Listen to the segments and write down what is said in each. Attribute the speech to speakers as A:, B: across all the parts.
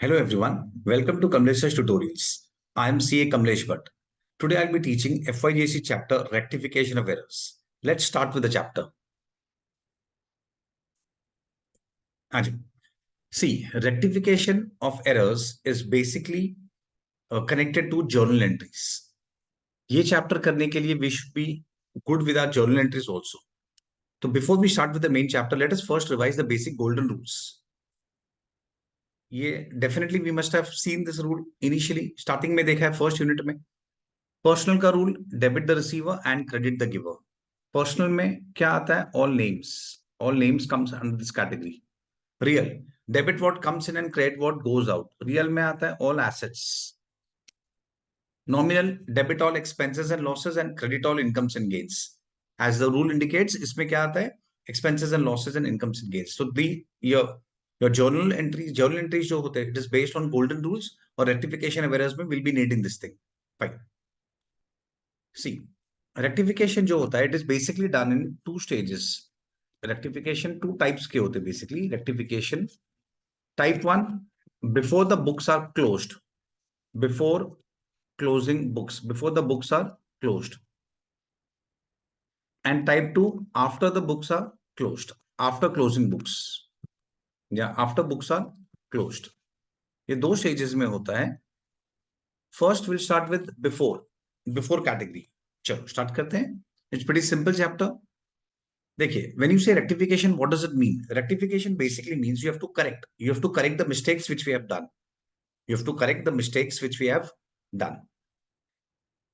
A: Hello everyone, welcome to Kamlesh's Tutorials. I am CA Kamlesh Bhatt. Today I'll be teaching FYJC chapter Rectification of Errors. Let's start with the chapter. Ajay. See, rectification of errors is basically connected to journal entries. ये chapter करने के लिए we should be good with our journal entries also. So before we start with the main chapter, let us first revise the basic golden rules. ये definitely we must have seen this rule initially. Starting में देखा है first unit में. Personal का rule debit the receiver and credit the giver. Personal में क्या आता है? All names comes under this category. Real debit what comes in and credit what goes out. Real में आता है all assets. Nominal debit all expenses and losses and credit all incomes and gains. As the rule indicates, इसमें क्या आता है? Expenses and losses and incomes and gains. So the your journal entries जो होते हैं, it is based on golden rules, और rectification of errors में will be needing this thing. Fine. See, rectification जो होता है, it is basically done in two stages. Rectification two types के होते हैं basically. Rectification type one, before the books are closed, before closing books, before the books are closed. And type two, after the books are closed, after closing books या after books are closed. ये दो stages में होता है. First will start with before category. चलो start करते हैं. It's pretty simple chapter. देखिए, when you say rectification, what does it mean? Rectification basically means you have to correct the mistakes which we have done. You have to correct the mistakes which we have done.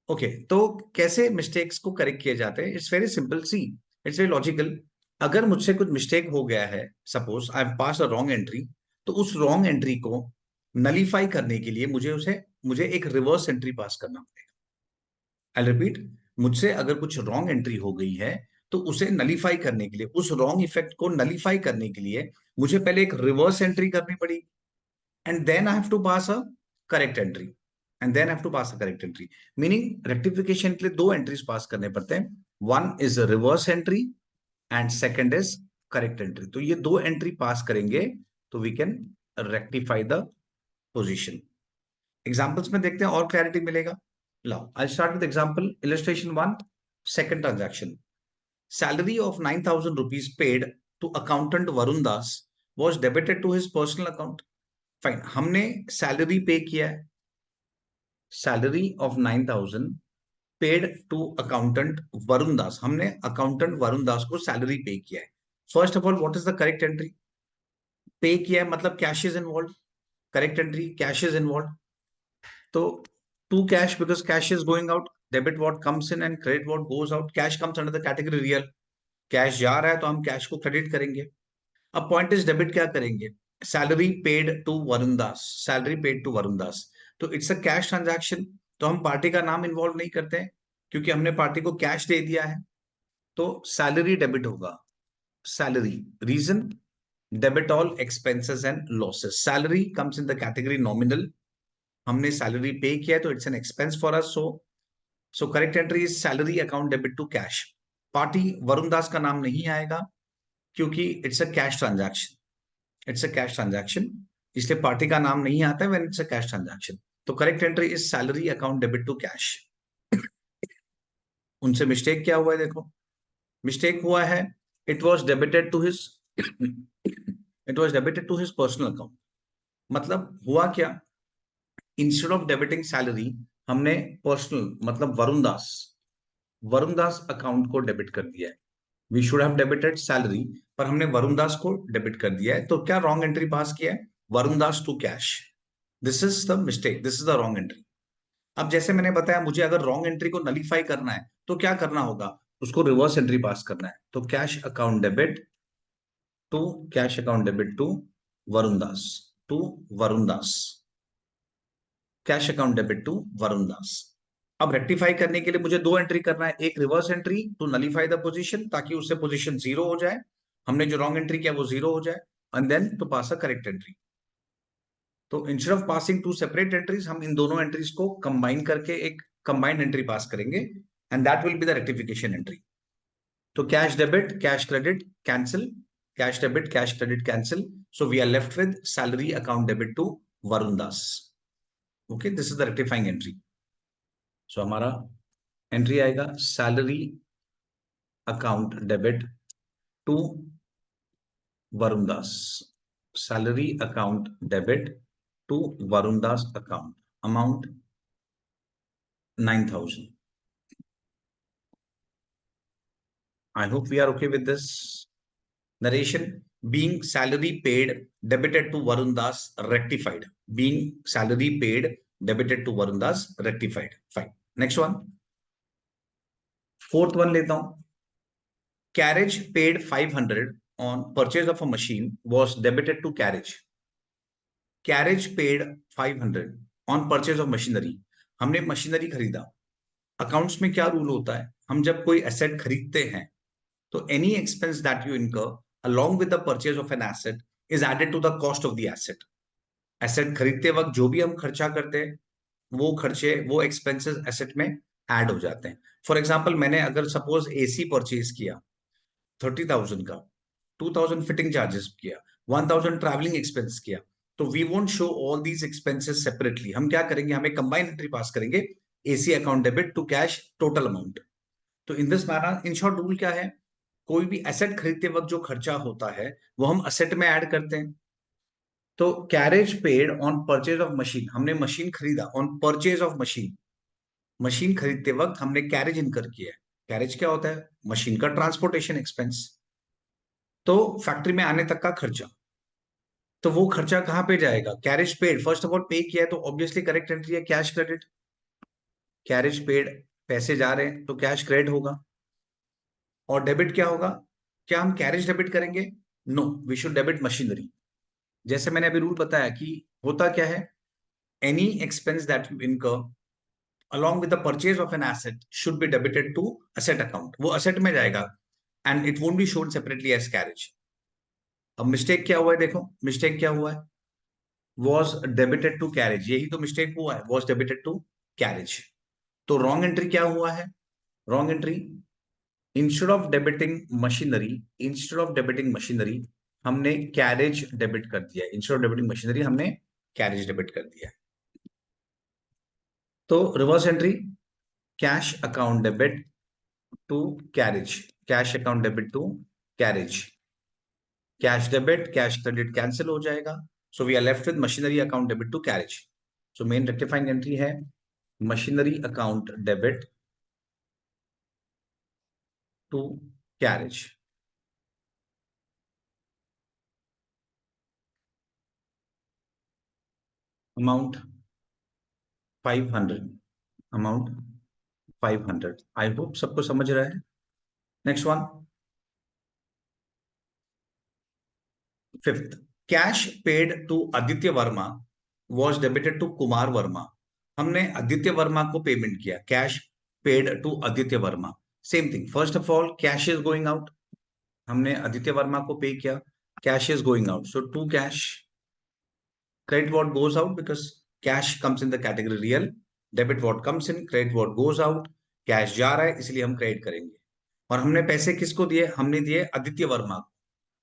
A: Okay, तो कैसे mistakes को correct किए जाते हैं? It's very simple. See, it's very logical. अगर मुझसे कुछ mistake हो गया है, suppose I have pass a wrong entry, तो उस रॉन्ग एंट्री को नलीफाई करने के लिए मुझे एक रिवर्स एंट्री पास करना पड़ेगा. आई रिपीट, मुझसे अगर कुछ रॉन्ग एंट्री हो गई है, तो उसे नलीफाई करने के लिए, उस रॉन्ग इफेक्ट को नलीफाई करने के लिए मुझे पहले एक रिवर्स एंट्री करनी पड़ी. And then I have to pass a correct entry. Meaning rectification के लिए दो एंट्रीज पास करने पड़ते हैं. One is reverse entry and second is correct entry. तो ये दो एंट्री पास करेंगे तो we can rectify the position. Examples में देखते हैं और क्लैरिटी मिलेगा. Now, I'll start with example. Illustration 1, second transaction. Salary of 9,000 rupees paid to accountant Varun Das was debited to his personal account. Fine. हमने salary pay किया है. Salary of 9,000 paid to accountant Varun Das. हमने accountant Varun Das को salary pay किया है. First of all, what is the correct entry? Pay किया है मतलब cash is involved. Correct entry, cash is involved. तो to cash because cash is going out. Debit what comes in and credit what goes out. Cash comes under the category real. Cash जा रहा है तो हम cash को credit करेंगे. अब point is debit क्या करेंगे? Salary paid to Varun Das. Salary paid to Varun Das. तो it's a cash transaction. तो हम पार्टी का नाम इन्वॉल्व नहीं करते हैं क्योंकि हमने पार्टी को कैश दे दिया है. तो सैलरी डेबिट होगा. Salary reason debit all expenses and losses. Salary comes in the category nominal. हमने सैलरी पे किया है तो it's an expense for us. So correct entry is salary account debit to cash. Party Varun Das का नाम नहीं आएगा क्योंकि इट्स अ कैश ट्रांजैक्शन. इसलिए पार्टी का नाम नहीं आता है when it's a cash transaction. तो correct entry is salary account debit to cash. उनसे मिस्टेक क्या हुआ है? देखो, मिस्टेक हुआ है it was debited to his personal account. मतलब हुआ क्या? इंस्टेड ऑफ डेबिटिंग सैलरी, हमने पर्सनल मतलब वरुण दास अकाउंट को डेबिट कर दिया है. We should have debited salary, पर हमने वरुण दास को डेबिट कर दिया है. तो क्या रॉन्ग एंट्री पास किया है? Varun Das to cash. This is the mistake, this is the wrong entry. अब जैसे मैंने बताया, मुझे अगर रॉन्ग एंट्री को नलीफाई करना है तो क्या करना होगा? उसको रिवर्स एंट्री पास करना है. तो cash account debit to Varun Das. Cash account debit to Varun Das. अब रेक्टिफाई करने के लिए मुझे दो एंट्री करना है. एक reverse entry to nullify the position, ताकि उससे पोजीशन जीरो हो जाए, हमने जो रॉन्ग एंट्री किया वो जीरो हो जाए. And then to pass a correct entry. तो instead of passing two separate entries, हम इन दोनों एंट्रीज को कंबाइन करके एक कंबाइंड एंट्री पास करेंगे and that will be the rectification entry. तो cash debit cash credit cancel, cash debit cash credit cancel. So we are left with salary account debit to Varun Das. Okay, this is the rectifying entry. So हमारा entry आएगा salary account debit to Varun Das. Salary account debit to Varun Das account. Amount 9,000. I hope we are okay with this. Narration: being salary paid debited to Varun Das rectified. Being salary paid debited to Varun Das rectified. Fine. Next one. Fourth one लेता हूं. Carriage paid 500 on purchase of a machine was debited to carriage. Carriage paid 500 on purchase of machinery. हमने machinery खरीदा. Accounts में क्या rule होता है, हम जब कोई एसेट खरीदते हैं तो any expense that you incur along with the purchase of an asset is added to the cost of the asset. Asset खरीदते वक्त जो भी हम खर्चा करते हैं वो खर्चे, वो एक्सपेंसेस एसेट में ऐड हो जाते हैं. फॉर एग्जांपल, मैंने अगर सपोज एसी परचेज किया 30,000 का, 2,000 फिटिंग चार्जेस किया, 1,000 ट्रैवलिंग एक्सपेंस किया, तो we won't show all these expenses separately. हम क्या करेंगे, हमें कंबाइन एंट्री पास करेंगे, AC account debit to cash total amount. तो in this manner, in short rule क्या है, कोई भी एसेट खरीदते वक्त जो खर्चा होता है वो हम एसेट में ऐड करते हैं. तो carriage paid on purchase of machine, हमने मशीन खरीदा on purchase of machine. Machine खरीदते वक्त हमने कैरेज इनकर किया है. कैरेज क्या होता है, मशीन का ट्रांसपोर्टेशन एक्सपेंस. तो फैक्ट्री में आने तक का खर्चा. तो वो खर्चा कहां पे जाएगा, carriage paid. First of all पे किया है तो ऑब्वियसली करेक्ट एंट्री है कैश क्रेडिट. कैरेज पेड, पैसे जा रहे हैं तो कैश क्रेडिट होगा. और डेबिट क्या होगा, क्या हम कैरेज डेबिट करेंगे, no, we should debit machinery. जैसे मैंने अभी रूल बताया कि होता क्या है, any expense that you incur along with the purchase of an asset should be debited to asset account. वो asset में जाएगा and it won't be shown separately as carriage. अब मिस्टेक क्या हुआ है, देखो मिस्टेक क्या हुआ है, was debited to carriage, यही तो मिस्टेक हुआ है, was debited to carriage. तो रॉन्ग एंट्री क्या हुआ है, wrong entry, instead of debiting machinery हमने कैरेज डेबिट कर दिया. इंस्टेड ऑफ डेबिटिंग मशीनरी हमने कैरेज डेबिट कर दिया. तो reverse entry, cash account debit to carriage, cash account debit to carriage. Cash debit cash credit cancel हो जाएगा. So we are left with machinery account debit to carriage. So main rectifying entry है machinery account debit to carriage. Amount 500. Amount 500. I hope सबको समझ रहा है. Next one, fifth, cash paid to Aditya Verma was debited to Kumar Verma. हमने आदित्य वर्मा को payment किया, cash paid to Aditya Verma. Same thing, first of all cash is going out, हमने आदित्य वर्मा को pay किया, cash is going out, so to cash. Credit what goes out because cash comes in the category real. Debit what comes in, credit what goes out. Cash जा रहा है इसलिए हम credit करेंगे. और हमने पैसे किसको दिए, हमने दिए आदित्य वर्मा को.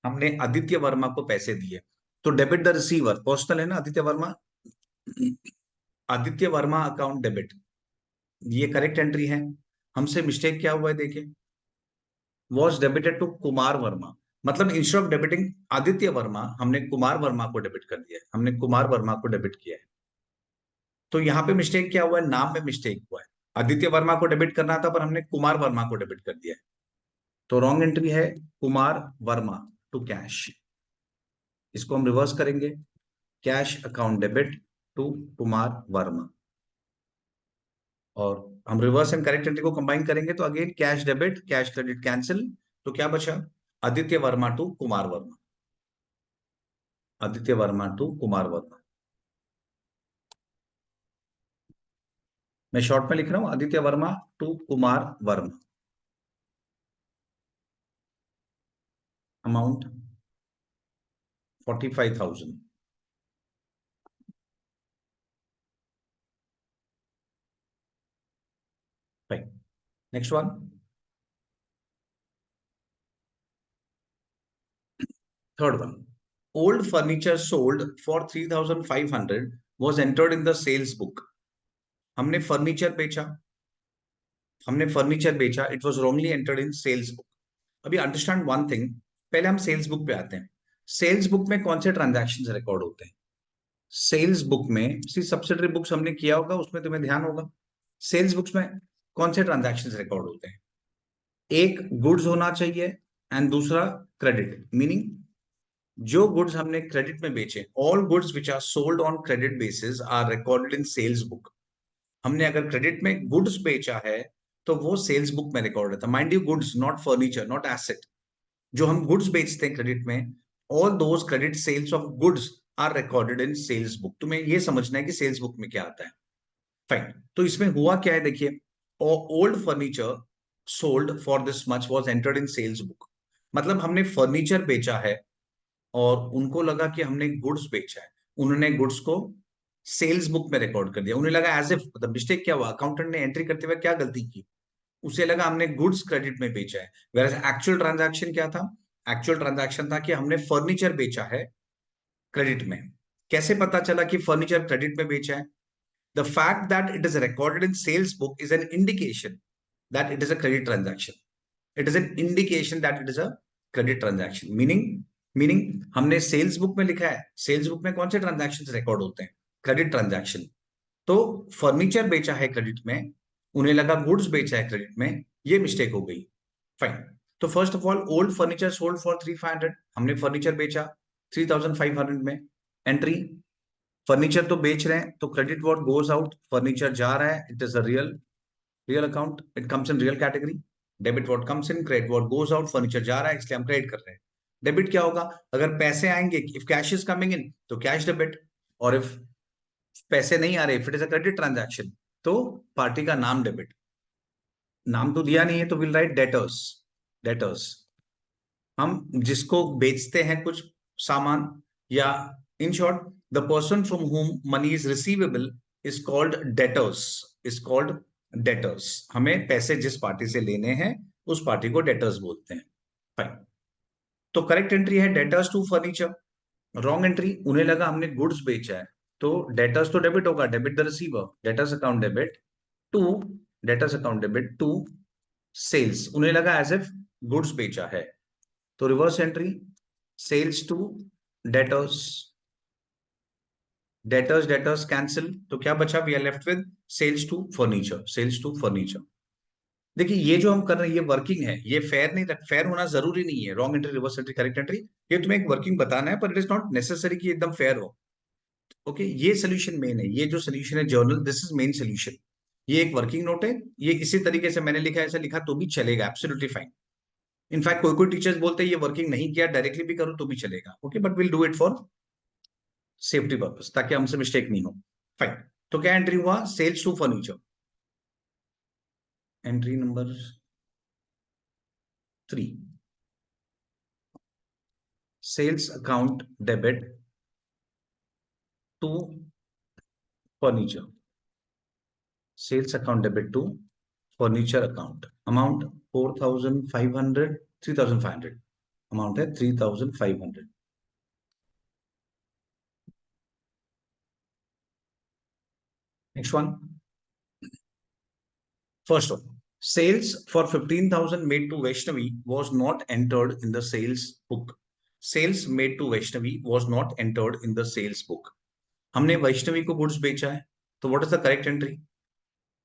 A: हमने आदित्य वर्मा को पैसे दिए, तो डेबिट द रिसीवर, पर्सनल है ना आदित्य वर्मा. आदित्य वर्मा अकाउंट डेबिट, ये करेक्ट एंट्री है. हमसे मिस्टेक क्या हुआ है देखिए, was debited to Kumar Verma. मतलब instead of debiting Aditya Verma हमने कुमार वर्मा को डेबिट कर दिया है, हमने कुमार वर्मा को डेबिट किया है. तो यहाँ पे मिस्टेक क्या हुआ है, नाम में मिस्टेक हुआ है. आदित्य वर्मा को डेबिट करना था पर हमने कुमार वर्मा को डेबिट कर दिया है. तो रॉन्ग एंट्री है कुमार वर्मा टू कैश. इसको हम रिवर्स करेंगे, cash account debit to Kumar Verma. और हम रिवर्स एंड करेक्ट एंट्री को कंबाइन करेंगे तो again cash debit cash credit cancel. तो क्या बचा, आदित्य वर्मा टू कुमार वर्मा. आदित्य वर्मा टू कुमार वर्मा. मैं शॉर्ट में लिख रहा हूं, Aditya Verma to Kumar Verma. Amount 45,000. Fine. Next one, third one. old furniture sold for 3,500 was entered in the sales book. हमने फर्नीचर बेचा, it was wrongly entered in sales book. अभी अंडरस्टैंड वन थिंग, पहले हम सेल्स बुक पे आते हैं. सेल्स बुक में कौन से ट्रांजैक्शंस रिकॉर्ड होते हैं? सेल्स बुक में सी सब्सिडरी बुक्स हमने किया होगा, उसमें तुम्हें ध्यान होगा. सेल्स बुक्स में कौन से ट्रांजैक्शंस रिकॉर्ड होते हैं? एक गुड्स होना चाहिए एंड दूसरा क्रेडिट. मीनिंग जो गुड्स हमने क्रेडिट में बेचे, all goods which are sold on credit basis are recorded in sales book. हमने अगर क्रेडिट में गुड्स बेचा है तो वो सेल्स बुक में रिकॉर्ड रहता है. Mind you, goods, not furniture, not asset. जो हम गुड्स बेचते हैं क्रेडिट में, all those credit sales of goods are recorded in sales book. तुम्हें ये समझना है कि सेल्स बुक में क्या आता है. फाइन. तो इसमें हुआ क्या है, देखिए, old furniture sold for this much was entered in sales book. मतलब हमने फर्नीचर बेचा है और उनको लगा कि हमने गुड्स बेचा है, उन्होंने गुड्स को सेल्स बुक में रिकॉर्ड कर दिया. उन्हें लगा एज इफ, मतलब मिस्टेक क्या हुआ, अकाउंटेंट ने एंट्री करते हुए क्या गलती की, उसे लगा हमने गुड्स क्रेडिट में बेचा है. वेयर एक्चुअल ट्रांजैक्शन क्या था? एक्चुअल ट्रांजैक्शन था कि हमने फर्नीचर बेचा है क्रेडिट में. कैसे पता चला कि फर्नीचर क्रेडिट में बेचा है? The fact that it is recorded in sales book is an indication that it is a credit transaction. It is an indication that it is a credit transaction. Meaning हमने sales book में लिखा है. Sales book में कौन से transaction record होते हैं? Credit transaction. तो फर्नीचर बेचा है क्रेडिट में, उन्हें लगा गुड्स बेचा है क्रेडिट में, ये मिस्टेक हो गई. फाइन. तो first of all, old furniture sold for 3,500, हमने फर्नीचर बेचा 3,500 में. एंट्री, फर्नीचर तो बेच रहे हैं तो credit what goes out, furniture जा रहा है, it is a real account, it comes in real category. Debit what comes in, credit what goes out, furniture जा रहा है इसलिए हम क्रेडिट कर रहे हैं. डेबिट क्या होगा? अगर पैसे आएंगे, if cash is coming in तो कैश डेबिट, और इफ पैसे नहीं आ रहे, if it is a credit transaction, तो पार्टी का नाम डेबिट. नाम तो दिया नहीं है तो विल राइट डेटर्स. डेटर्स, हम जिसको बेचते हैं कुछ सामान, या in short the person from home money is receivable is called debtors. Is called debtors. हमें पैसे जिस पार्टी से लेने हैं उस पार्टी को डेटर्स बोलते हैं. फाइन. तो करेक्ट एंट्री है debtors to furniture. Wrong entry, उन्हें लगा हमने गुड्स बेचा है, तो डेटर्स तो डेबिट होगा, debit the receiver, debtors account debit to, debtors account debit to sales. उन्हें लगा एज इफ गुड्स बेचा है, तो reverse entry, sales to debtors. Debtors debtors cancel, तो क्या बचा? We are left with sales to furniture. Sales to furniture. देखिए, ये जो हम कर रहे हैं ये वर्किंग है, ये फेयर नहीं, फेयर होना जरूरी नहीं है. Wrong entry, reverse entry, correct entry, ये तुम्हें एक वर्किंग बताना है, पर इट इज नॉट नेसेसरी कि एकदम फेयर हो. ओके, ये सोल्यूशन मेन है. ये जो सोल्यूशन है journal, this is main solution. ये एक वर्किंग नोट है. ये इसी तरीके से मैंने लिखा, ऐसा लिखा तो भी चलेगा, एब्सोल्युटली फाइन. इनफैक्ट कोई टीचर्स बोलते हैं ये वर्किंग नहीं किया, डायरेक्टली भी करो तो भी चलेगा. Okay, but will do it for safety purpose, ताकि हमसे मिस्टेक नहीं हो. फाइन. तो क्या एंट्री हुआ? Sales to furniture. Entry number 3, sales account debit to furniture. Sales account debit to furniture account. Amount 4,500, 3,500. Amount है 3,500. Next one, first one, sales for 15,000 made to Vaishnavi was not entered in the sales book. Sales made to Vaishnavi was not entered in the sales book. हमने वैष्णवी को goods बेचा है, तो what is the correct entry?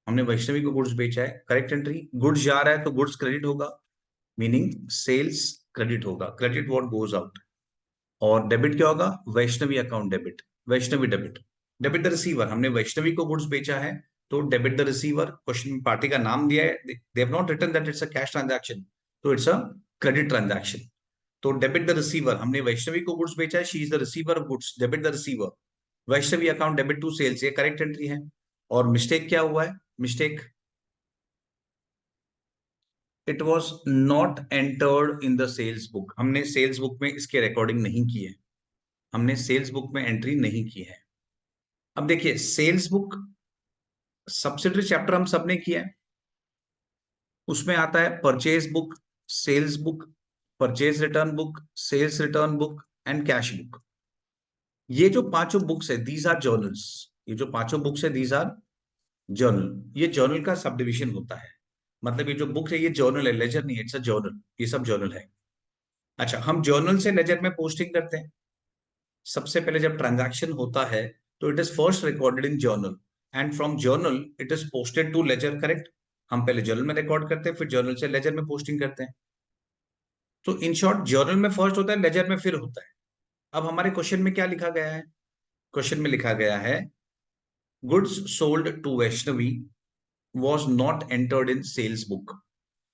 A: हमने वैष्णवी को goods बेचा है, correct entry. Goods जा रहा है तो गुड्स क्रेडिट होगा, मीनिंग सेल्स क्रेडिट होगा. Credit what goes out. और डेबिट क्या होगा? Vaishnavi account debit, Vaishnavi debit. Debit the receiver, हमने वैष्णवी को गुड्स बेचा है तो डेबिट द रिसीवर. क्वेश्चन में पार्टी का नाम दिया है, they have not written that it's a cash transaction, तो इट्स अ क्रेडिट ट्रांजैक्शन. तो डेबिट द रिसीवर, हमने वैष्णवी को गुड्स बेचा है, she is the receiver of goods, debit the receiver. Vaishnavi account debit to sales, ये करेक्ट एंट्री है. और mistake क्या हुआ है? Mistake, it was not entered in the sales book. हमने सेल्स बुक में इसकी रिकॉर्डिंग नहीं की है, हमने सेल्स बुक में एंट्री नहीं की है. अब देखिए, सेल्स बुक सब्सिडरी चैप्टर हम सबने किया है, उसमें आता है purchase book, sales book, purchase return book, sales return book and cash book. ये जो पांचों बुक्स है दीज आर जर्नल्स। ये जो पांचों बुक्स है दीज आर जर्नल। ये जर्नल का सब डिविजन होता है। मतलब ये जो बुक है ये जर्नल है, लेजर नहीं है, इट्स अ जर्नल। ये सब जर्नल है। अच्छा, हम जर्नल से लेजर में पोस्टिंग करते हैं। सबसे पहले जब ट्रांजैक्शन होता है तो it is first recorded in journal and from journal it is posted to ledger, correct. हम पहले जर्नल में रिकॉर्ड करते हैं, फिर जर्नल से लेजर में पोस्टिंग करते हैं। तो इन शॉर्ट जर्नल में फर्स्ट होता है, लेजर में फिर होता है। अब हमारे क्वेश्चन में क्या लिखा गया है? क्वेश्चन में लिखा गया है goods sold to Vaishnavi was not entered in sales book.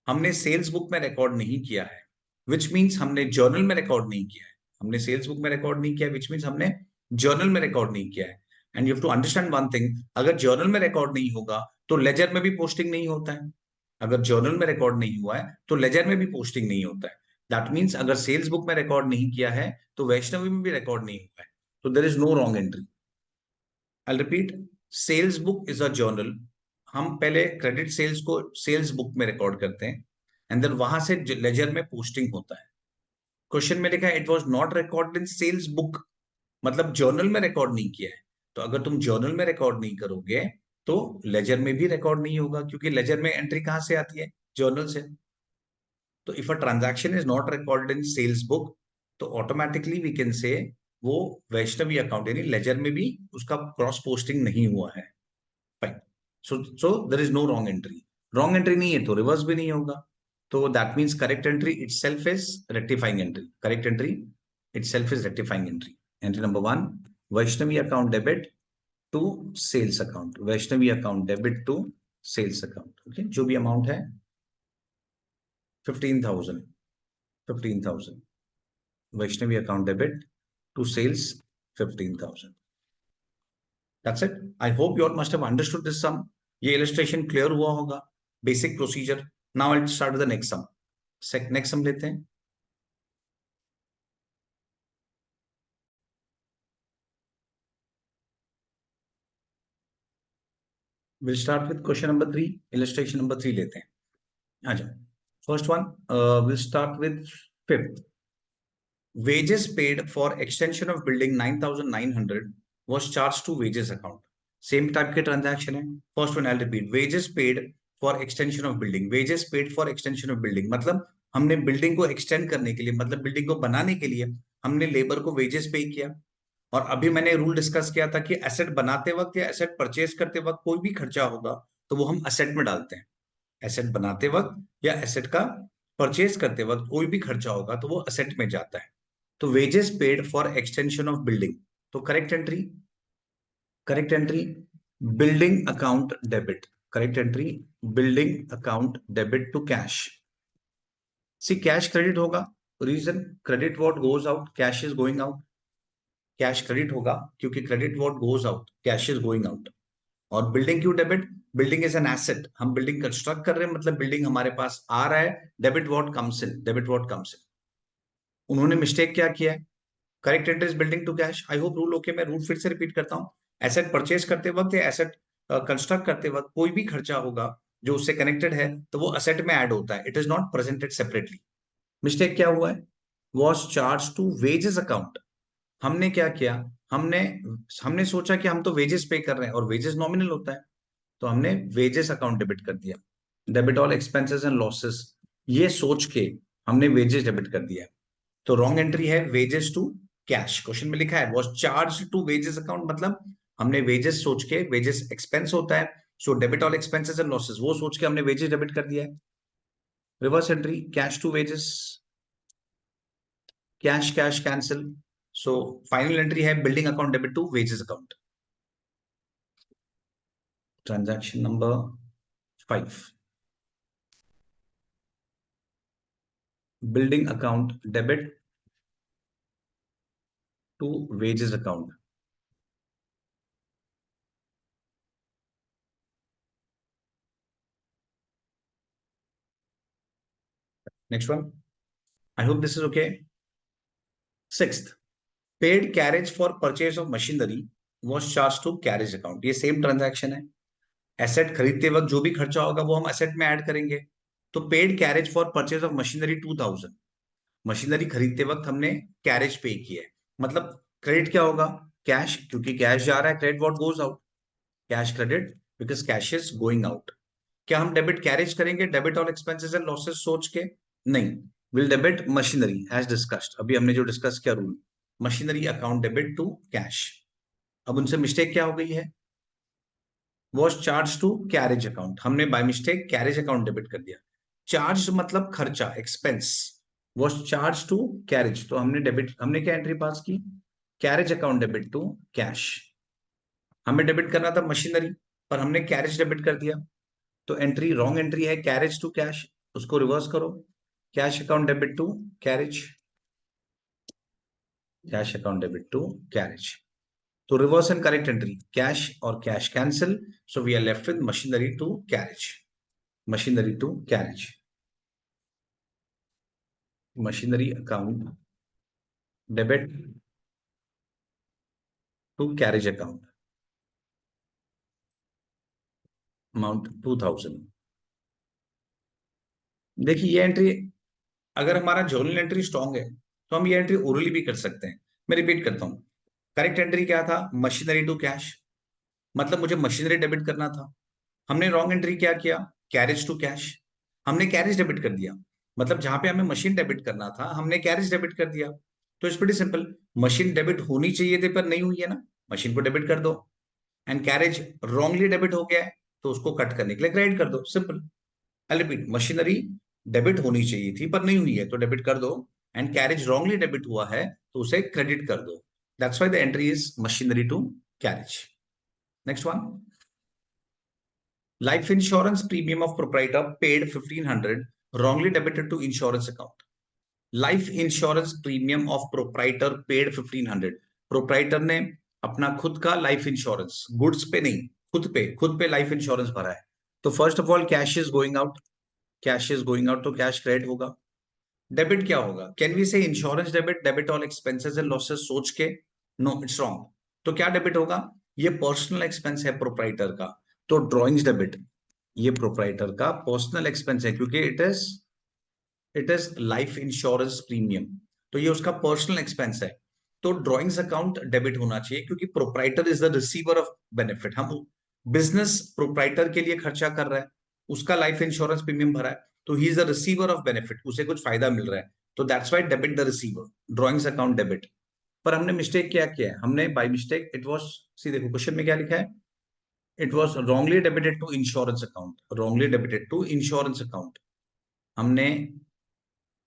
A: हमने सेल्स बुक में रिकॉर्ड नहीं किया है, विच मीन्स हमने जर्नल में रिकॉर्ड नहीं किया है। हमने सेल्स बुक में रिकॉर्ड नहीं किया, विच मीन्स हमने जर्नल में रिकॉर्ड नहीं किया है। And you have to understand one thing, अगर जर्नल में रिकॉर्ड नहीं होगा तो लेजर में भी पोस्टिंग नहीं होता है। अगर जर्नल में रिकॉर्ड नहीं हुआ है तो लेजर में भी पोस्टिंग नहीं होता है। दैट मीन्स अगर सेल्स बुक में रिकॉर्ड नहीं किया है तो वैष्णवी में भी रिकॉर्ड नहीं हुआ है। तो there is no wrong entry. I repeat, sales book is a journal. हम पहले क्रेडिट सेल्स को सेल्स बुक में रिकॉर्ड करते हैं एंड देन वहां से लेजर में पोस्टिंग होता है। क्वेश्चन में लिखा है it was not recorded in sales book, मतलब जर्नल में रिकॉर्ड नहीं किया है। तो अगर तुम जर्नल में रिकॉर्ड नहीं करोगे तो लेजर में भी रिकॉर्ड नहीं होगा, क्योंकि लेजर में एंट्री कहां से आती है? जर्नल से। तो if a transaction is not recorded in sales book तो ऑटोमेटिकली वी कैन से वो वैष्णवी अकाउंट यानी लेजर में भी उसका क्रॉस पोस्टिंग नहीं हुआ है। Fine. So there is no wrong entry. Wrong entry नहीं है तो रिवर्स भी नहीं होगा। तो that means correct entry itself is rectifying entry. Correct entry itself is rectifying entry. Entry number one, Vaishnavi account debit to sales account. Vaishnavi account debit to sales account. Okay, जो भी amount है 15,000। 15,000 Vaishnavi account debit to sales 15,000। That's it. I hope you all must have understood this sum. ये illustration clear हुआ होगा, basic procedure. Now I'll start with the next sum. Next sum लेते हैं. We'll start with question number 3. Illustration number 3 लेते हैं. आ जाओ. First one, we'll start with fifth. Wages paid for extension of building 9,900 was charged to wages account. Same type के transaction है. First one I'll repeat. Wages paid for extension of building. Wages paid for extension of building. मतलब हमने building को extend करने के लिए, मतलब building को बनाने के लिए हमने लेबर को वेजेस पे किया। और अभी मैंने रूल डिस्कस किया था कि एसेट बनाते वक्त या एसेट परचेज करते वक्त कोई भी खर्चा होगा तो वो हम एसेट में डालते हैं। एसेट बनाते वक्त या एसेट का परचेज करते वक्त कोई भी खर्चा होगा तो वो एसेट में जाता है। तो wages paid for extension of building, तो correct entry building account debit. Correct entry building account debit to cash. See cash credit होगा, reason credit what goes out cash is going out. Cash credit होगा क्योंकि credit what goes out cash is going out. और building क्यों debit? Building is an asset, हम building construct कर रहे हैं, मतलब बिल्डिंग हमारे पास आ रहा है। Debit what comes in, debit what comes in. उन्होंने मिस्टेक क्या किया है? Correct entry is building to cash. I hope rule okay. मैं रूल फिर से रिपीट करता हूं। एसेट परचेज करते वक्त या एसेट कंस्ट्रक्ट करते वक्त कोई भी खर्चा होगा जो उससे कनेक्टेड है तो वो एसेट में ऐड होता है। It is not presented separately. Mistake क्या हुआ है? Was charge to wages account. हमने क्या किया? हमने हमने सोचा कि हम तो वेजेस पे कर रहे हैं और वेजेस नॉमिनल होता है, तो हमने वेजेस अकाउंट डेबिट कर दिया। Debit all expenses and losses, ये सोच के हमने वेजेस डेबिट कर दिया। तो रॉन्ग एंट्री है वेजेस टू कैश। क्वेश्चन में लिखा है was charge to wages account, मतलब हमने वेजेस सोच के, वेजेस एक्सपेंस होता है, so debit all expenses and losses वो सोच के हमने वेजेस डेबिट कर दिया है। Reverse entry cash to wages, cash cash cancel, so final entry है building account debit to wages account. Transaction number 5, building account debit to wages account. Next one, I hope this is okay. Sixth, paid carriage for purchase of machinery was charge to carriage account. ये same transaction है। Asset खरीदते वक्त जो भी खर्चा होगा वो हम एसेट में ऐड करेंगे। तो paid carriage for purchase of machinery 2,000। Machinery खरीदते वक्त हमने कैरेज पे किया है। मतलब क्रेडिट क्या होगा, कैश, क्योंकि कैश जा रहा है, credit what goes out, cash credit, because cash is going out. क्या हम डेबिट कैरेज करेंगे debit all expenses and losses सोच के? नहीं, will debit machinery as discussed, अभी हमने जो डिस्कस किया rule, machinery account debit to cash. अब उनसे मिस्टेक क्या हो गई है, was charge to carriage account, हमने by mistake carriage account debit कर दिया। चार्ज मतलब खर्चा, expense, was charge to carriage, तो हमने डेबिट, हमने क्या एंट्री पास की, carriage account debit to cash. हमें डेबिट करना था मशीनरी, पर हमने कैरेज डेबिट कर दिया, तो एंट्री रॉन्ग एंट्री है, कैरेज टू कैश, उसको रिवर्स करो, cash account debit to carriage, cash account debit to carriage. तो reverse and correct entry, cash और cash cancel, so we are left with machinery to carriage, machinery to carriage, machinery account debit to carriage account, amount 2000। देखिए ये entry, अगर हमारा journal entry strong है तो हम ये एंट्री ओरली भी कर सकते हैं। मैं रिपीट करता हूं, करेक्ट एंट्री क्या था, मशीनरी टू कैश, मतलब मुझे मशीनरी डेबिट करना था। हमने रॉन्ग एंट्री क्या किया, कैरेज टू कैश, हमने कैरेज डेबिट कर दिया, मतलब जहां पे हमें मशीन डेबिट करना था हमने कैरेज डेबिट कर दिया। तो it's pretty simple, machine debit होनी चाहिए थी पर नहीं हुई है ना, मशीन को डेबिट कर दो, एंड कैरेज रॉन्गली डेबिट हो गया है तो उसको कट करने के लिए क्रेडिट कर दो, simple. I repeat, machinery debit होनी चाहिए थी पर नहीं हुई है तो डेबिट कर दो, एंड कैरेज रॉन्गली डेबिट हुआ है तो उसे क्रेडिट कर दो, that's why the entry is machinery to carriage. Next one, life insurance premium of proprietor paid 1500 wrongly debited to insurance account. Life insurance premium of proprietor paid 1500, proprietor ने अपना खुद का लाइफ इंश्योरेंस, गुड्स पे नहीं, खुद पे life insurance भरा है, तो first of all cash is going out, cash is going out तो कैश क्रेडिट होगा। डेबिट क्या होगा, can we say insurance debit, debit all expenses and losses सोच के? No, it's wrong. तो क्या डेबिट होगा, ये पर्सनल एक्सपेंस है प्रोप्राइटर का, तो ड्रॉइंग्स डेबिट, ये प्रोप्राइटर का पर्सनल एक्सपेंस है क्योंकि it is life insurance premium, तो ये उसका पर्सनल एक्सपेंस है, तो ड्रॉइंग्स अकाउंट डेबिट होना चाहिए क्योंकि proprietor is the receiver of benefit. हम बिजनेस प्रोप्राइटर के लिए खर्चा कर रहा है, उसका लाइफ इंश्योरेंस प्रीमियम भरा है, तो he is the receiver of benefit, उसे कुछ फायदा मिल रहा है, तो that's why debit the receiver, drawings account debit. पर हमने मिस्टेक क्या किया है, हमने बाय मिस्टेक इट वॉज, सी देखो क्वेश्चन में क्या लिखा है, it was wrongly debited to insurance account, wrongly debited to insurance account, हमने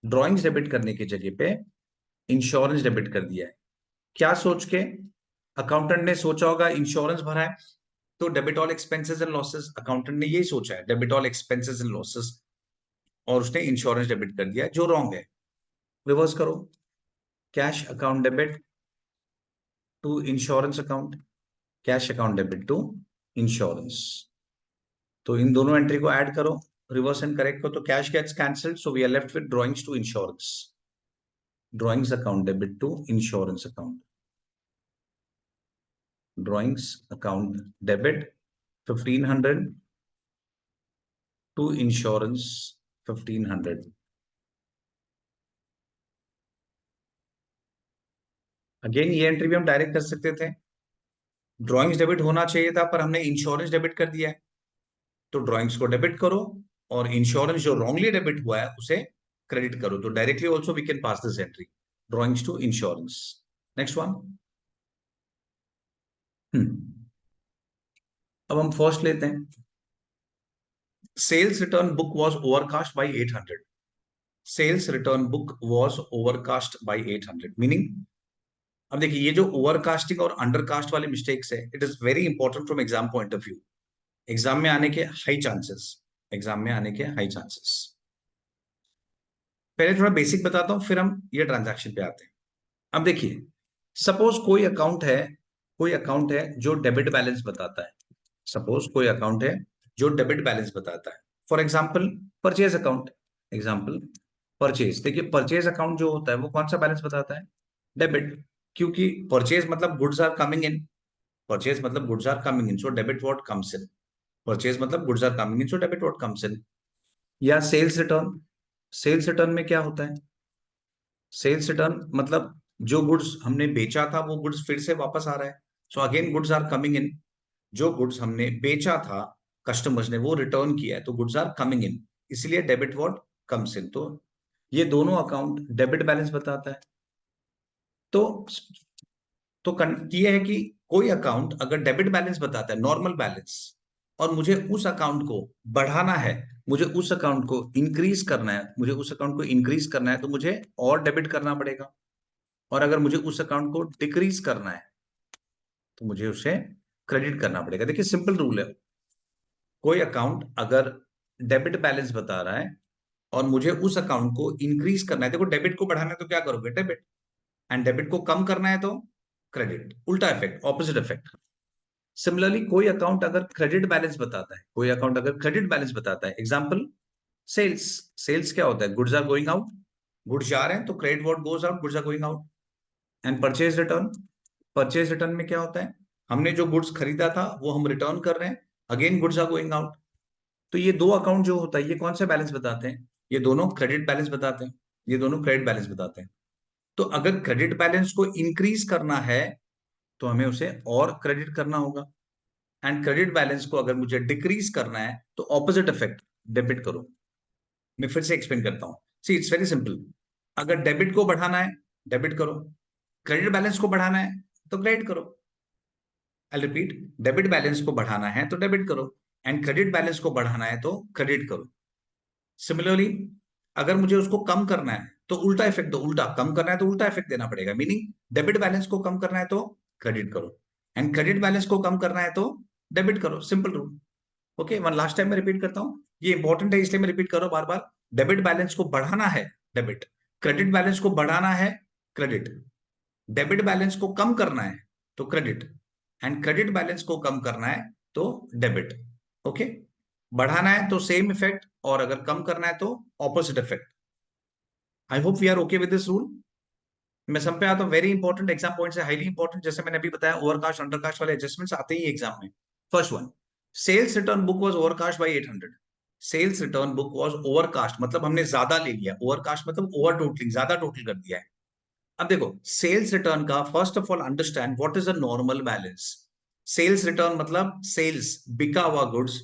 A: ड्रॉइंग्स डेबिट करने की जगह पे इंश्योरेंस डेबिट कर दिया है। क्या सोच के, अकाउंटेंट ने सोचा होगा इंश्योरेंस भरा है तो debit all expenses and losses, accountant ने यही सोचा है debit all expenses and losses, और उसने इंश्योरेंस डेबिट कर दिया जो रॉन्ग है। रिवर्स करो, cash account debit to insurance account, cash account debit to insurance, तो इन दोनों एंट्री को ऐड करो, रिवर्स एंड करेक्ट को, तो cash gets cancelled, so we are left with drawings to insurance, drawings account debit to insurance account, drawings account debit 1500 to insurance 1500। Again ये entry भी हम डायरेक्ट कर सकते थे, ड्रॉइंग्स डेबिट होना चाहिए था पर हमने इंश्योरेंस डेबिट कर दिया है, तो ड्रॉइंग्स को डेबिट करो और इंश्योरेंस जो रॉन्गली डेबिट हुआ है उसे क्रेडिट करो, तो directly also we can pass this entry, drawings to insurance. Next one, अब हम फर्स्ट लेते हैं, sales return book was overcast by 800, sales return book was overcast by 800 meaning, अब देखिए ये जो ओवरकास्टिंग और अंडरकास्ट वाले मिस्टेक्स है, it is very important from exam point of view, exam में आने के हाई चांसेस, एग्जाम में आने के हाई चांसेस। पहले थोड़ा बेसिक बताता हूं फिर हम ये ट्रांजैक्शन पे आते हैं। अब देखिए, सपोज कोई अकाउंट है जो डेबिट बैलेंस बताता है, सपोज कोई अकाउंट है जो डेबिट बैलेंस बताता है, for example purchase account, example purchase, देखिए परचेज अकाउंट जो होता है वो कौन सा बैलेंस बताता है, डेबिट, क्योंकि परचेज मतलब goods are coming in, purchase मतलब goods are coming in, so debit what comes in, purchase मतलब goods are coming in, so debit what comes in. या सेल्स रिटर्न में क्या होता है, सेल्स रिटर्न मतलब जो गुड्स हमने बेचा था वो गुड्स फिर से वापस आ रहा है, so again goods are coming in. जो गुड्स हमने बेचा था, कस्टमर्स ने वो रिटर्न किया है, तो गुड्स आर कमिंग इन, इसलिए डेबिट व्हाट कम्स इन। तो ये दोनों अकाउंट डेबिट बैलेंस बताता है। तो ये है कि कोई अकाउंट अगर डेबिट बैलेंस बताता है, नॉर्मल बैलेंस, और मुझे उस अकाउंट को बढ़ाना है, मुझे उस अकाउंट को इंक्रीज करना है, मुझे उस अकाउंट को इंक्रीज करना है, तो मुझे और डेबिट करना पड़ेगा। और अगर मुझे उस अकाउंट को डिक्रीज करना है तो मुझे उसे क्रेडिट करना पड़ेगा। देखिए सिंपल रूल है, कोई अकाउंट अगर डेबिट बैलेंस बता रहा है और मुझे उस अकाउंट को इंक्रीज करना है, देखो डेबिट को बढ़ाना है तो क्या करोगे, डेबिट, एंड डेबिट को कम करना है तो क्रेडिट, उल्टा इफेक्ट, ऑपोजिट इफेक्ट। सिमिलरली कोई अकाउंट अगर क्रेडिट बैलेंस बताता है, कोई अकाउंट अगर क्रेडिट बैलेंस बताता है, एग्जांपल सेल्स, सेल्स क्या होता है, goods are going out, goods जा रहे हैं तो credit what goes out, goods are going out. And purchase return, purchase return में क्या होता है, हमने जो गुड्स खरीदा था वो हम रिटर्न कर रहे हैं, again goods are going out. तो ये दो अकाउंट जो होता है ये कौन सा बैलेंस बताते हैं, ये दोनों क्रेडिट बैलेंस बताते हैं, ये दोनों क्रेडिट बैलेंस बताते हैं। तो अगर क्रेडिट बैलेंस को इंक्रीज करना है तो हमें उसे और क्रेडिट करना होगा, एंड क्रेडिट बैलेंस को अगर मुझे डिक्रीज करना है तो ऑपोजिट इफेक्ट, डेबिट करो। मैं फिर से एक्सप्लेन करता हूं, सी इट्स वेरी सिंपल। अगर डेबिट को बढ़ाना है, डेबिट करो, क्रेडिट बैलेंस को बढ़ाना है तो क्रेडिट करो। आई रिपीट, डेबिट बैलेंस को बढ़ाना है तो डेबिट करो, एंड क्रेडिट बैलेंस को बढ़ाना है तो क्रेडिट करो। सिमिलरली अगर मुझे उसको कम करना है तो उल्टा इफेक्ट दो, उल्टा कम करना है तो उल्टा इफेक्ट देना पड़ेगा, मीनिंग डेबिट बैलेंस को कम करना है तो क्रेडिट करो, एंड क्रेडिट बैलेंस को कम करना है तो डेबिट करो, simple rule. Okay, one last time मैं रिपीट करता हूं, ये इंपॉर्टेंट है इसलिए मैं रिपीट कर रहा हूं बार बार। डेबिट बैलेंस को बढ़ाना है, डेबिट, क्रेडिट बैलेंस को बढ़ाना है, क्रेडिट, डेबिट बैलेंस को कम करना है तो क्रेडिट, एंड क्रेडिट बैलेंस को कम करना है तो डेबिट। ओके, बढ़ाना है तो सेम इफेक्ट, और अगर कम करना है तो opposite effect. I hope we are okay with this rule. मैं सब पे आता हूँ, वेरी इंपॉर्टेंट एग्जाम पॉइंट्स है, हाईली इंपॉर्टेंट, जैसे मैंने अभी बताया ओवरकास्ट अंडरकास्ट वाले एडजस्टमेंट्स आते ही एग्जाम में। First one, sales return book was overcast by 800। Sales return book was overcast मतलब हमने ज्यादा ले लिया, ओवरकास्ट मतलब ओवर टोटलिंग, ज्यादा टोटल कर दिया है। अब देखो सेल्स रिटर्न का first of all understand what is a normal balance. Sales return मतलब सेल्स, बिका हुआ गुड्स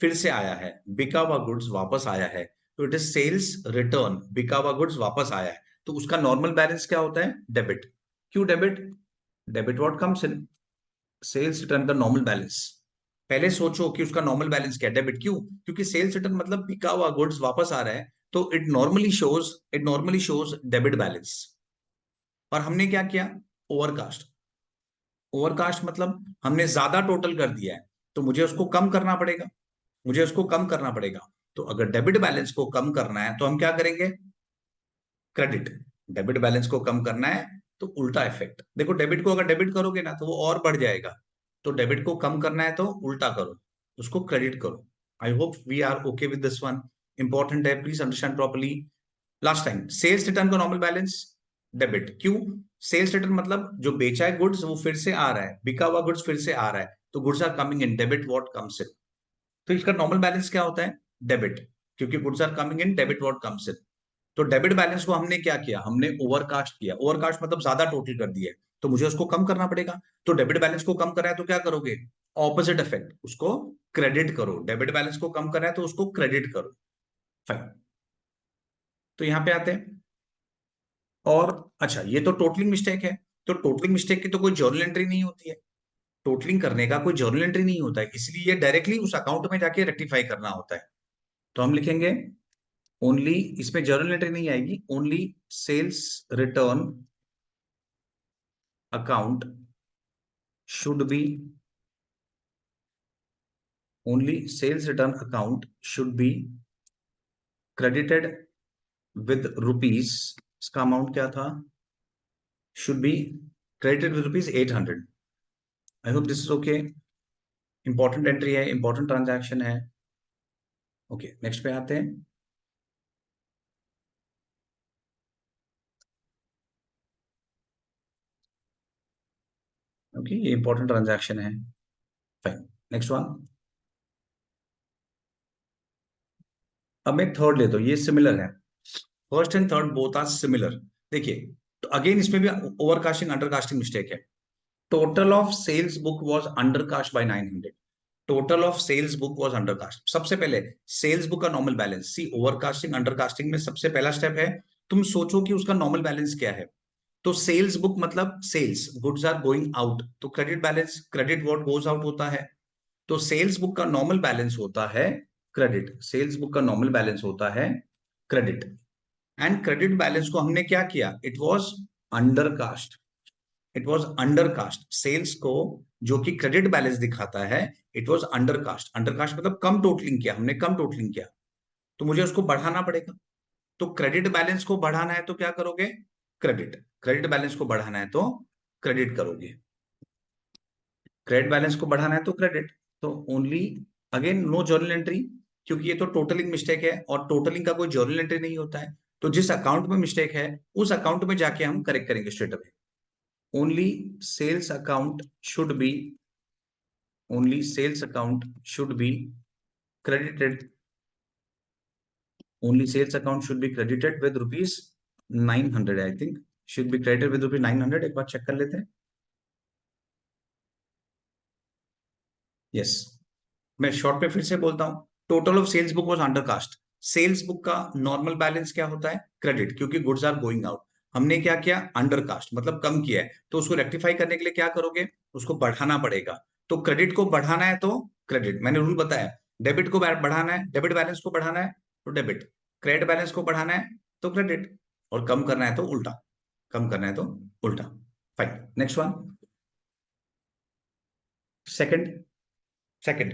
A: फिर से आया है, बिका हुआ गुड्स वापस आया है, तो इट इज सेल्स रिटर्न, बिका हुआ गुड्स वापस आया है, तो उसका नॉर्मल बैलेंस क्या होता है, डेबिट। क्यों debit, debit what comes in sales return का नॉर्मल बैलेंस। पहले सोचो कि उसका नॉर्मल बैलेंस क्या है, डेबिट, क्यों, क्योंकि सेल्स रिटर्न मतलब बिका हुआ गुड्स वापस आ रहा है, तो it normally shows debit balance. और हमने क्या किया, ओवरकास्ट, ओवरकास्ट मतलब हमने ज्यादा टोटल कर दिया है, तो मुझे उसको कम करना पड़ेगा, मुझे उसको कम करना पड़ेगा। तो अगर डेबिट बैलेंस को कम करना है तो हम क्या करेंगे, क्रेडिट, डेबिट बैलेंस को कम करना है तो उल्टा इफेक्ट। देखो डेबिट को अगर डेबिट करोगे ना तो वो और बढ़ जाएगा, तो डेबिट को कम करना है तो उल्टा करो, उसको क्रेडिट करो। I hope we are okay with this one, important है, please understand properly. Last time, sales return का नॉर्मल बैलेंस डेबिट, क्यों, सेल्स रिटर्न मतलब जो बेचा है गुड्स वो फिर से आ रहा है, बिका हुआ गुड्स फिर से आ रहा है, तो goods are coming in, debit what comes in. तो इसका नॉर्मल बैलेंस क्या होता है, डेबिट, क्योंकि goods are coming in, debit what comes in. तो डेबिट बैलेंस को हमने क्या किया, हमने ओवरकास्ट किया, ओवरकास्ट मतलब ज्यादा टोटल कर दिया है, तो मुझे उसको कम करना पड़ेगा। तो डेबिट बैलेंस को कम करना है तो क्या करोगे, ऑपोजिट इफेक्ट, उसको क्रेडिट करो, डेबिट बैलेंस को कम करना है तो उसको क्रेडिट करो। फाइन, तो यहां पे आते हैं। और अच्छा, ये तो टोटलिंग मिस्टेक है, तो टोटलिंग मिस्टेक की तो कोई जर्नल एंट्री नहीं होती है, टोटलिंग करने का कोई जर्नल एंट्री नहीं होता है, इसलिए ये डायरेक्टली उस अकाउंट में जाके रेक्टिफाई करना होता है। तो हम लिखेंगे ओनली, इसमें जर्नल एंट्री नहीं आएगी, only sales return account should be, only sales return account should be credited with rupees, इसका अमाउंट क्या था, should be credited with rupees 800। I hope this is okay, important entry है, important transaction है। Okay, next पे आते हैं। Okay, ये important transaction है। Fine, next one. अब मैं थर्ड लेता हूं, ये सिमिलर है, first and third both are similar. देखिए तो अगेन इसमें भी ओवरकास्टिंग अंडरकास्टिंग मिस्टेक है। Total of sales book was undercast by 900। Total of sales book was undercast. सबसे पहले सेल्स बुक का normal balance, see overcasting undercasting में सबसे पहला स्टेप है तुम सोचो कि उसका नॉर्मल बैलेंस क्या है। तो सेल्स बुक मतलब sales, goods are going out, तो credit balance, credit what goes out होता है। तो सेल्स बुक का नॉर्मल बैलेंस होता है क्रेडिट, सेल्स बुक का नॉर्मल बैलेंस होता है क्रेडिट। एंड क्रेडिट बैलेंस को हमने क्या किया, it was undercast, it was undercast. Sales को जो कि क्रेडिट बैलेंस दिखाता है, इट वॉज अंडरकास्ट। अंडरकास्ट मतलब कम टोटलिंग किया हमने, कम टोटलिंग किया, तो मुझे उसको बढ़ाना पड़ेगा। तो क्रेडिट बैलेंस को बढ़ाना है तो क्या करोगे, क्रेडिट। क्रेडिट बैलेंस को बढ़ाना है तो क्रेडिट करोगे, क्रेडिट बैलेंस को बढ़ाना है तो क्रेडिट। तो only, again no journal entry, क्योंकि ये तो टोटलिंग मिस्टेक है और टोटलिंग का कोई जर्नल एंट्री नहीं होता है। तो जिस अकाउंट में मिस्टेक है उस अकाउंट में जाके हम करेक्ट करेंगे straight away. Only sales account should be, only sales account should be credited, only sales account should be credited with rupees 900, I think should be credited with rupees 900। एक बार check कर लेते हैं। Yes, मैं short पे फिर से बोलता हूं। Total of sales book was undercast. Sales book का नॉर्मल बैलेंस क्या होता है, क्रेडिट, क्योंकि गुड्स आर गोइंग आउट। हमने क्या किया, अंडरकास्ट मतलब कम किया है, तो उसको रेक्टिफाई करने के लिए क्या करोगे, उसको बढ़ाना पड़ेगा। तो क्रेडिट को बढ़ाना है तो क्रेडिट, मैंने रूल बताया। डेबिट को बढ़ाना है, डेबिट बैलेंस को बढ़ाना है तो डेबिट, क्रेडिट बैलेंस को बढ़ाना है तो क्रेडिट, और कम करना है तो उल्टा, कम करना है तो उल्टा। Fine, next one, second. Second,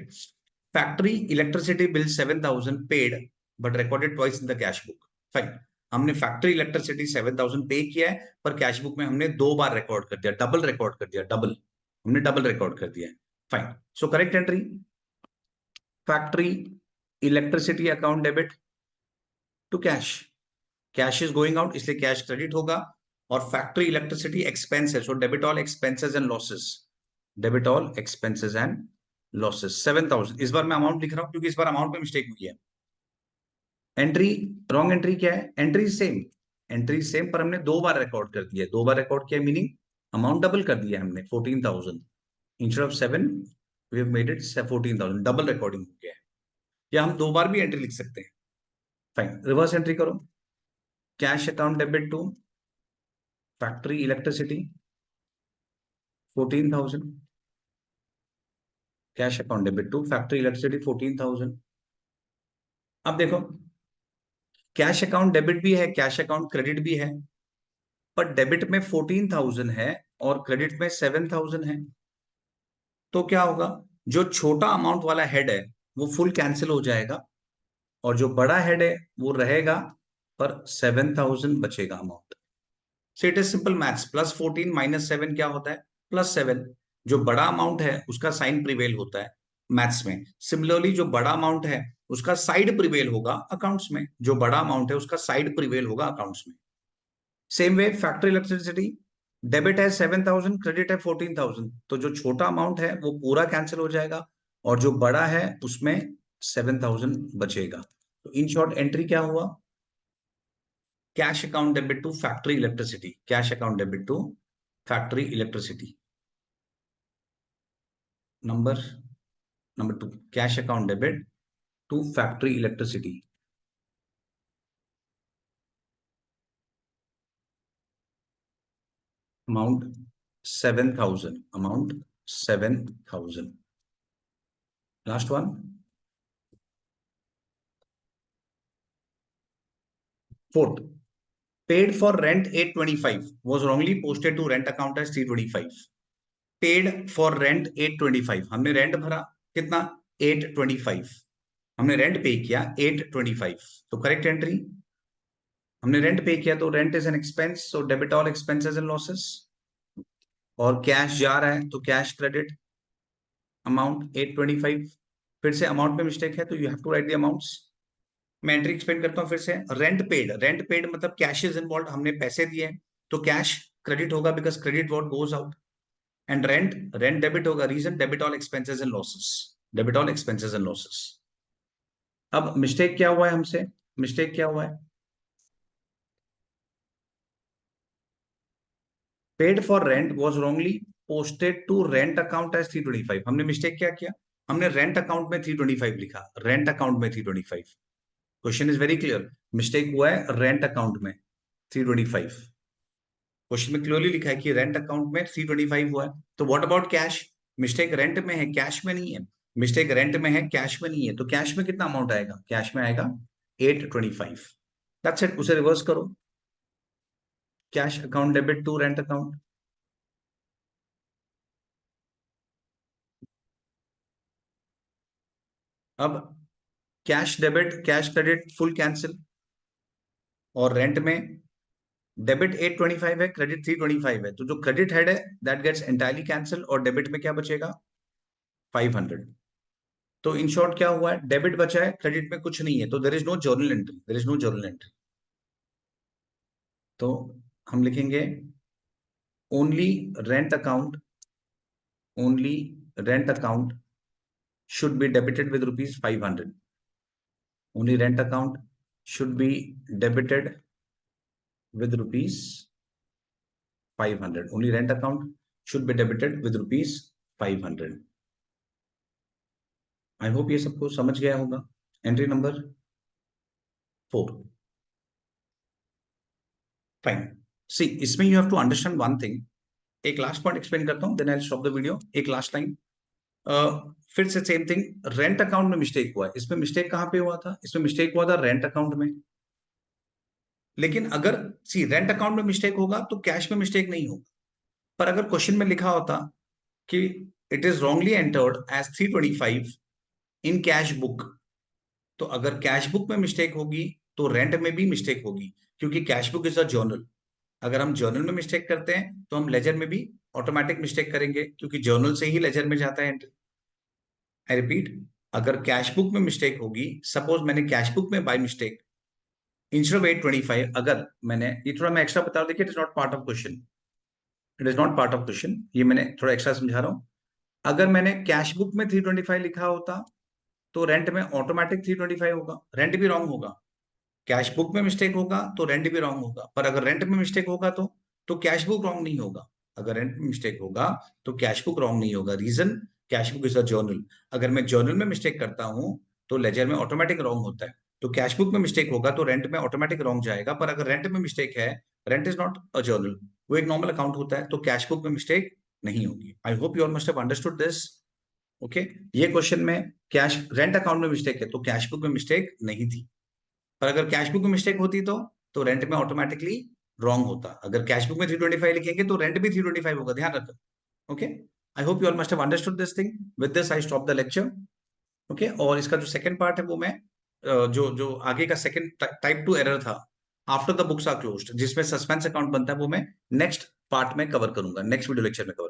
A: factory electricity bill 7,000 paid but recorded twice in the cash book. Fine, हमने फैक्ट्री इलेक्ट्रिसिटी 7,000 पे किया है पर कैश बुक में हमने दो बार रिकॉर्ड कर दिया, डबल रिकॉर्ड कर दिया, डबल, हमने डबल रिकॉर्ड कर दिया है। Fine, so correct entry, factory electricity account debit to cash, cash is going out इसलिए कैश क्रेडिट होगा। और फैक्ट्री इलेक्ट्रिसिटी एक्सपेंस है, so debit all expenses and losses, debit all expenses and losses. 7,000, इस बार मैं amount लिख रहा हूं क्योंकि इस बार अमाउंट में मिस्टेक हुई है। एंट्री, रॉन्ग एंट्री क्या है, एंट्री सेम, एंट्री सेम पर हमने दो बार रिकॉर्ड कर दिया, दो बार रिकॉर्ड किया मीनिंग अमाउंट डबल कर दिया हमने, 14,000 instead of 7 we have made it 14,000, double recording हो गया है। या हम दो बार भी एंट्री लिख सकते हैं। फाइन, रिवर्स एंट्री करो, cash account debit to factory electricity 14,000, cash account debit to factory electricity 14,000। अब देखो, कैश अकाउंट डेबिट भी है, कैश अकाउंट क्रेडिट भी है, पर डेबिट में 14,000 है और क्रेडिट में 7,000 है। तो क्या होगा, जो छोटा अमाउंट वाला हेड है वो फुल कैंसिल हो जाएगा और जो बड़ा हेड है वो रहेगा, पर 7,000 बचेगा amount. So it is simple maths, +14 -7 क्या होता है, +7। जो बड़ा अमाउंट है उसका साइन प्रिवेल होता है मैथ्स में, सिमिलरली जो बड़ा अमाउंट है उसका साइड प्रिवेल होगा अकाउंट्स में, जो बड़ा अमाउंट है उसका साइड प्रिवेल होगा अकाउंट्स में। Same way factory electricity, debit है 7,000, क्रेडिट है 14,000, तो जो छोटा अमाउंट है वो पूरा कैंसिल हो जाएगा और जो बड़ा है उसमें 7,000 बचेगा। तो इन शॉर्ट एंट्री क्या हुआ, cash account debit to factory electricity, cash account debit to factory electricity. Number number 2, cash account debit to factory electricity, amount 7,000, amount 7,000। Last one, fourth, paid for rent 825 was wrongly posted to rent account as 325। paid for rent 825, हमने rent भरा कितना, 825, हमने rent पे किया 825, तो correct entry. हमने rent पे किया तो rent is an expense, so debit all expenses and losses. और कैश जा रहा है तो कैश क्रेडिट, अमाउंट 825। फिर से अमाउंट में मिस्टेक है तो you have to write the amounts. मैं एंट्री एक्सप्लेन करता हूं फिर से। रेंट पेड, रेंट पेड मतलब कैश इज इन्वॉल्व, हमने पैसे दिए तो कैश क्रेडिट होगा because credit what goes out. And rent, rent debit होगा, reason debit all expenses and losses, debit all expenses and losses. अब मिस्टेक क्या हुआ है हमसे, मिस्टेक क्या हुआ है, paid for rent was wrongly posted to rent account as 325। हमने मिस्टेक क्या किया, हमने रेंट अकाउंट में 325 लिखा, रेंट अकाउंट में 325। Question is very clear, mistake हुआ है रेंट अकाउंट में 325। क्वेश्चन में क्लियरली लिखा है कि रेंट अकाउंट में 325 हुआ है। तो what about cash, mistake rent में है, कैश में नहीं है। मिस्टेक रेंट में है, कैश में नहीं है, तो कैश में कितना अमाउंट आएगा, कैश में आएगा 825। दैट्स इट, उसे रिवर्स करो, cash account debit to rent account. अब cash debit cash credit full cancel, और रेंट में डेबिट 825 है, क्रेडिट 325 है, तो जो क्रेडिट हेड है दैट गेट्स एंटायरली कैंसिल, और डेबिट में क्या बचेगा 500। तो इन शॉर्ट क्या हुआ है, डेबिट बचा है, क्रेडिट में कुछ नहीं है, तो there is no journal entry, there is no journal entry. तो हम लिखेंगे only rent account, only rent account should be debited with rupees 500, only rent account should be debited with rupees 500, only rent account should be debited with rupees 500। I hope ये सबको समझ गया होगा। Entry number 4, fine. See, इसमें you have to understand one thing, एक last point explain करता हूं, then I will stop the video. एक लास्ट टाइम, फिर से सेम थिंग, रेंट अकाउंट में मिस्टेक हुआ है। इसमें मिस्टेक कहां पे हुआ था, इसमें मिस्टेक हुआ था रेंट अकाउंट में। लेकिन अगर सी रेंट अकाउंट में मिस्टेक होगा तो कैश में मिस्टेक नहीं होगा। पर अगर क्वेश्चन में लिखा होता कि it is wrongly entered as 325 in cash book, तो अगर कैश बुक में मिस्टेक होगी तो रेंट में भी मिस्टेक होगी, क्योंकि cash book is a journal. अगर हम जर्नल में मिस्टेक करते हैं तो हम लेजर में भी ऑटोमेटिक मिस्टेक करेंगे, क्योंकि जर्नल से ही लेजर में जाता है एंट्री। आई रिपीट, अगर कैश बुक में मिस्टेक होगी, सपोज मैंने कैश बुक में बाय मिस्टेक इंस्टेड ऑफ 825, अगर मैंने ये थोड़ा मैं एक्स्ट्रा बता दूं, देखिए it is not part of question, it is not part of question, ये मैंने थोड़ा एक्स्ट्रा समझा रहा हूं। अगर मैंने कैश बुक में 325 लिखा होता तो रेंट में ऑटोमेटिक 325 होगा, रेंट भी रॉन्ग होगा। कैश बुक में मिस्टेक होगा तो रेंट भी रॉन्ग होगा, पर अगर रेंट में मिस्टेक होगा तो कैश बुक रॉन्ग नहीं होगा। अगर रेंट में मिस्टेक होगा तो कैश बुक रॉन्ग नहीं होगा। Reason, cash book is a journal. अगर मैं जर्नल में मिस्टेक करता हूं तो लेजर में ऑटोमेटिक रॉन्ग होता है। तो कैश बुक में मिस्टेक होगा तो रेंट में ऑटोमेटिक रॉन्ग जाएगा, पर अगर रेंट में मिस्टेक है, rent is not a journal, वो एक नॉर्मल अकाउंट होता है, तो कैश बुक में मिस्टेक नहीं होगी। I hope you all must have understood this. Okay, ये क्वेश्चन में कैश रेंट अकाउंट में मिस्टेक है तो कैश बुक में मिस्टेक नहीं थी, पर अगर कैश बुक में मिस्टेक होती तो रेंट में ऑटोमेटिकली रॉन्ग होता। अगर कैश बुक में 325 लिखेंगे तो रेंट भी 325 होगा, ध्यान रखो। Okay, I hope you all must have understood this thing. With this I stop the lecture. Okay, और इसका जो सेकंड पार्ट है वो मैं जो जो आगे का सेकंड टाइप 2 एरर था after the books are closed, जिसमें सस्पेंस अकाउंट बनता है, वो मैं नेक्स्ट पार्ट में कवर करूंगा, नेक्स्ट वीडियो लेक्चर में कवर